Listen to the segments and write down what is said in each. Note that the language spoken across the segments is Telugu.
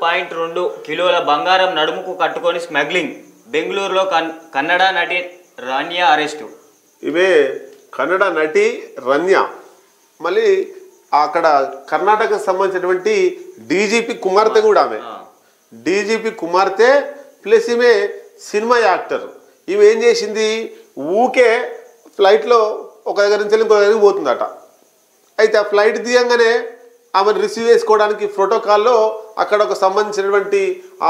2 కిలోల బంగారం నడుముకు కట్టుకొని స్మగ్లింగ్ బెంగళూరులో కన్నడ నటి రన్య అరెస్టు. ఇవే కన్నడ నటి రన్య మళ్ళీ అక్కడ కర్ణాటకకు సంబంధించినటువంటి డీజీపీ కుమార్తె కూడా ఆమె డీజీపీ కుమార్తె ప్లస్ ఈమె సినిమా యాక్టర్. ఈమె ఏం చేసింది, ఊకే ఫ్లైట్లో ఒక దగ్గర నుంచి ఇంకో దగ్గరికి పోతుందట. అయితే ఆ ఫ్లైట్ దిగంగానే ఆమెను రిసీవ్ చేసుకోవడానికి ప్రోటోకాల్లో అక్కడ ఒక సంబంధించినటువంటి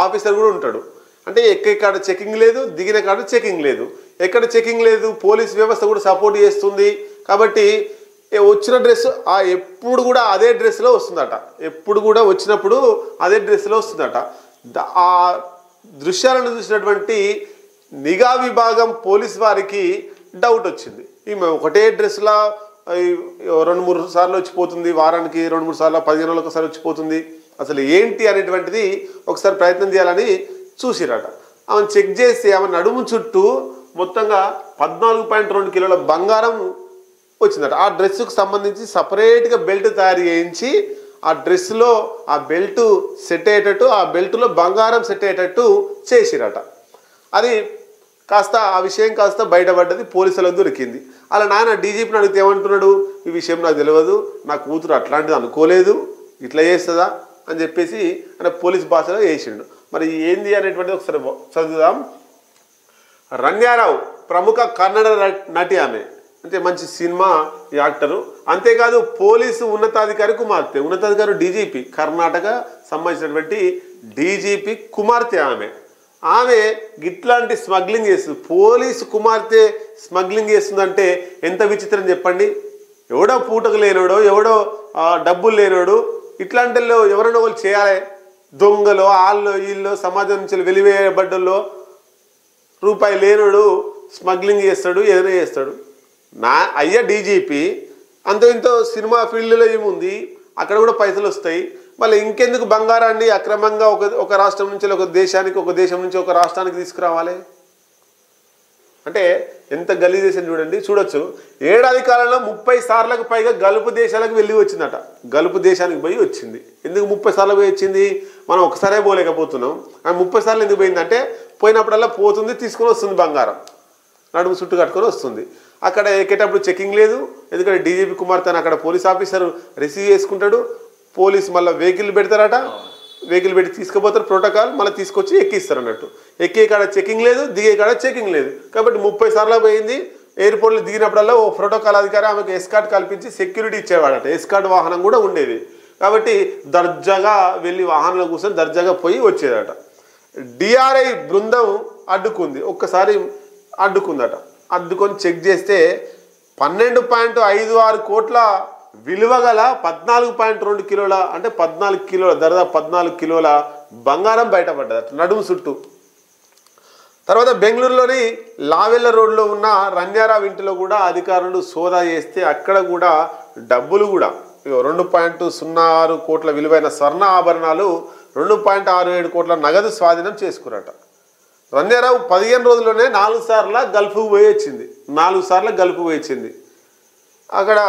ఆఫీసర్ కూడా ఉంటాడు. అంటే ఎక్కే కాడ చెకింగ్ లేదు, దిగిన కాడ చెకింగ్ లేదు, ఎక్కడ చెకింగ్ లేదు, పోలీస్ వ్యవస్థ కూడా సపోర్ట్ చేస్తుంది. కాబట్టి వచ్చిన డ్రెస్ ఎప్పుడు కూడా అదే డ్రెస్లో వస్తుందట, ఎప్పుడు కూడా వచ్చినప్పుడు అదే డ్రెస్లో వస్తుందట. ఆ దృశ్యాలను చూసినటువంటి నిఘా విభాగం పోలీస్ వారికి డౌట్ వచ్చింది. ఈమె ఒకటే డ్రెస్లా 2-3 సార్లు వచ్చిపోతుంది, వారానికి 2-3 సార్లు, 15 రోజులకు ఒకసారి వచ్చిపోతుంది, అసలు ఏంటి అనేటువంటిది ఒకసారి ప్రయత్నం చేయాలని చూసిరట. ఆమెను చెక్ చేసి ఆమె నడుము చుట్టూ మొత్తంగా 14.2 కిలోల బంగారం వచ్చిందట. ఆ డ్రెస్సుకు సంబంధించి సపరేట్గా బెల్ట్ తయారు చేయించి ఆ డ్రెస్లో ఆ బెల్ట్ సెట్ అయ్యేటట్టు, ఆ బెల్ట్లో బంగారం సెట్ అయ్యేటట్టు చేసిరట. అది కాస్త ఆ విషయం కాస్త బయటపడ్డది, పోలీసులకు దొరికింది. అలా నాన్న డీజీపీని అడిగితే ఏమంటున్నాడు, ఈ విషయం నాకు తెలియదు, నా కూతురు అట్లాంటిది అనుకోలేదు, ఇట్లా చేస్తుందా అని చెప్పేసి ఆయన పోలీస్ భాషలో వేసిండు. మరి ఏంది అనేటువంటిది ఒకసారి చదువుదాం. రన్యారావు ప్రముఖ కన్నడ నటి, ఆమె అంటే మంచి సినిమా యాక్టరు. అంతేకాదు పోలీసు ఉన్నతాధికారి కుమార్తె, ఉన్నతాధికారి డీజీపీ, కర్ణాటక సంబంధించినటువంటి డీజీపీ కుమార్తె ఆమె ఇట్లాంటి స్మగ్లింగ్ చేస్తుంది. పోలీసు కుమార్తె స్మగ్లింగ్ చేస్తుందంటే ఎంత విచిత్రం చెప్పండి. ఎవడో పూటకు లేనోడో, ఎవడో డబ్బులు లేనోడు ఇట్లాంటి ఎవరైనా వాళ్ళు చేయాలి. దొంగలో ఆళ్ళు వీళ్ళు సమాజం నుంచి వెలివేయబడ్డలో రూపాయి లేనోడు స్మగ్లింగ్ చేస్తాడు, ఏదైనా చేస్తాడు. నా అయ్యా డీజీపీ అంత ఇంతో సినిమా ఫీల్డ్లో ఏముంది, అక్కడ కూడా పైసలు వస్తాయి. మళ్ళీ ఇంకెందుకు బంగారాన్ని అక్రమంగా ఒక రాష్ట్రం నుంచి ఒక దేశానికి, ఒక దేశం నుంచి ఒక రాష్ట్రానికి తీసుకురావాలి? అంటే ఎంత గలీజ్ చేసింది చూడండి. చూడొచ్చు, ఏడాది కాలంలో 30 సార్లకు పైగా గల్ఫ్ దేశాలకు వెళ్ళి వచ్చిందట. గల్ఫ్ దేశానికి పోయి వచ్చింది. ఎందుకు 30 సార్లు పోయి వచ్చింది? మనం ఒకసారే పోలేకపోతున్నాం. 30 సార్లు ఎందుకు పోయిందంటే పోయినప్పుడల్లా పోతుంది, తీసుకొని వస్తుంది, బంగారం నడుము చుట్టూ కట్టుకొని వస్తుంది. అక్కడ ఎక్కేటప్పుడు చెకింగ్ లేదు, ఎందుకంటే డీజీపీ కుమార్తెను అక్కడ పోలీస్ ఆఫీసర్ రిసీవ్ చేసుకుంటాడు. పోలీసు మళ్ళీ వెహికల్ పెడతారట, వెహికల్ పెట్టి తీసుకుపోతారు, ప్రోటోకాల్ మళ్ళీ తీసుకొచ్చి ఎక్కిస్తారు అన్నట్టు. ఎక్కే కాడ చెకింగ్ లేదు, దిగే కాడ చెకింగ్ లేదు. కాబట్టి 30 సార్లు పోయింది. ఎయిర్పోర్ట్లో దిగినప్పుడల్లా ఓ ప్రోటోకాల్ అధికారి ఆమెకు ఎస్కార్ట్ కల్పించి సెక్యూరిటీ ఇచ్చేవాడట. ఎస్కార్ట్ వాహనం కూడా ఉండేది. కాబట్టి దర్జాగా వెళ్ళి వాహనంలో కూర్చొని దర్జాగా పోయి వచ్చేదట. డిఆర్ఐ బృందం అడ్డుకుంది, ఒక్కసారి అడ్డుకుందట. అడ్డుకొని చెక్ చేస్తే 12.56 కోట్ల విలువ గల 14.2 కిలోల, అంటే 14 కిలోల, దాదాపు 14 కిలోల బంగారం బయటపడ్డదట నడుము చుట్టూ. తర్వాత బెంగళూరులోని లావెల్ల రోడ్లో ఉన్న రన్యారావు ఇంటిలో కూడా అధికారులు సోదా చేస్తే అక్కడ కూడా డబ్బులు కూడా 2.06 కోట్ల విలువైన స్వర్ణ ఆభరణాలు, 2.67 కోట్ల నగదు స్వాధీనం చేసుకున్నట. రన్యారావు 15 రోజుల్లోనే 4 సార్లు గల్ఫ్కు పోయి వచ్చింది. 4 సార్లు గల్ఫ్కు పోయి వచ్చింది. అక్కడ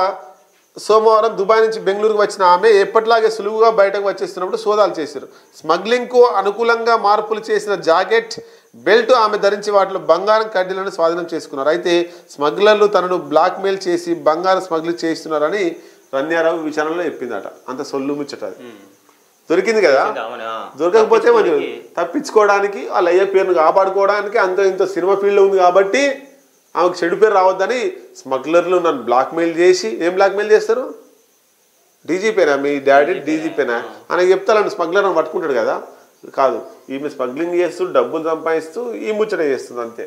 సోమవారం దుబాయ్ నుంచి బెంగళూరుకు వచ్చిన ఆమె ఎప్పటిలాగే సులువుగా బయటకు వచ్చేస్తున్నప్పుడు సోదాలు చేశారు. స్మగ్లింగ్కు అనుకూలంగా మార్పులు చేసిన జాకెట్, బెల్ట్ ఆమె ధరించి వాటిలో బంగారం కడ్డీలను స్వాధీనం చేసుకున్నారు. అయితే స్మగ్లర్లు తనను బ్లాక్మెయిల్ చేసి బంగారం స్మగ్లింగ్ చేస్తున్నారని రన్యారావు విచారణలో చెప్పిందట. అంత సొల్లు ముచ్చట దొరికింది కదా. దొరకకపోతే మనం తప్పించుకోవడానికి, వాళ్ళ అయ్యే పేరును కాపాడుకోవడానికి అంత ఇంత సినిమా ఫీల్డ్లో ఉంది కాబట్టి ఆమెకు చెడు పేరు రావద్దని స్మగ్లర్లు నన్ను బ్లాక్మెయిల్ చేసి, ఏం బ్లాక్మెయిల్ చేస్తారు? డీజీపీనా, మీ డాడీ డీజీపీనా అని చెప్తారని స్మగ్లర్ అని పట్టుకుంటాడు కదా. కాదు, ఈమె స్మగ్లింగ్ చేస్తూ డబ్బులు సంపాదిస్తూ ఈ ముచ్చట చేస్తుంది అంతే.